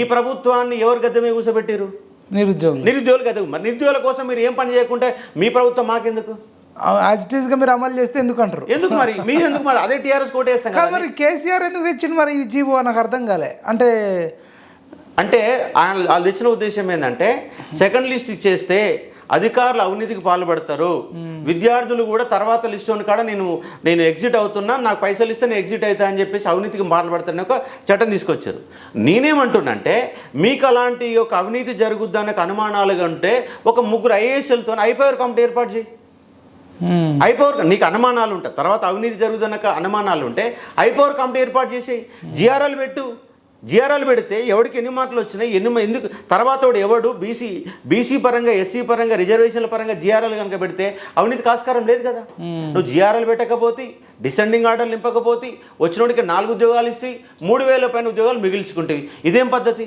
ఈ ప్రభుత్వాన్ని ఎవరు గద్దె మీద కూర్చోబెట్టారు? నిరుద్యోగులు గద్దె. మరి నిరుద్యోగుల కోసం మీరు ఏం పని చేయకుంటే మీ ప్రభుత్వం మాకెందుకు? యాజ్ ఇట్ ఈస్ గా మీరు అమలు చేస్తే ఎందుకు అంటారు? ఎందుకు మరి మీరు ఎందుకు మరి అదే టీఆర్ఎస్ కోటేస్తాం కదా. మరి కేసీఆర్ ఎందుకు తెచ్చిండు మరి ఈ జీవో? నాకు అర్థం కాలే. అంటే వాళ్ళు తెచ్చిన ఉద్దేశం ఏంటంటే సెకండ్ లిస్ట్ ఇచ్చేస్తే అధికారులు అవినీతికి పాల్పడతారు, విద్యార్థులు కూడా తర్వాత లిస్ట్ ఉన్న కాడ నేను ఎగ్జిట్ అవుతున్నా, నాకు పైసలు ఇస్తే నేను ఎగ్జిట్ అవుతా అని చెప్పేసి అవినీతికి పాల్పడతారని ఒక చట్టం తీసుకొచ్చారు. నేనేమంటున్నంటే మీకు అలాంటి ఒక అవినీతి జరుగుద్దన్న అనుమానాలుగా ఉంటే ఒక ముగ్గురు ఐఏఎస్లతో ఐపవర్ కమిటీ ఏర్పాటు చేయి. ఐపవర్ నీకు అనుమానాలు ఉంటాయి, తర్వాత అవినీతి జరుగుతున్న అనుమానాలు ఉంటే ఐపవర్ కమిటీ ఏర్పాటు చేసి జిఆర్ఎల్ పెట్టు. జిఆర్ఎల్ పెడితే ఎవడికి ఎన్ని మార్కులు వచ్చినాయి, ఎందుకు తర్వాత ఎవడు బీసీ పరంగా, ఎస్సీ పరంగా, రిజర్వేషన్ల పరంగా జిఆర్ఎల్ కనుక పెడితే అవినీతికి ఆస్కారం లేదు కదా. నువ్వు జిఆర్ఎల్ పెట్టకపోతే, డిసెండింగ్ ఆర్డర్ నింపకపోతే, వచ్చినోడికి 4 ఉద్యోగాలు ఇస్తే 3000 పైన ఉద్యోగాలు మిగిల్చుకుంటేవి. ఇదేం పద్ధతి?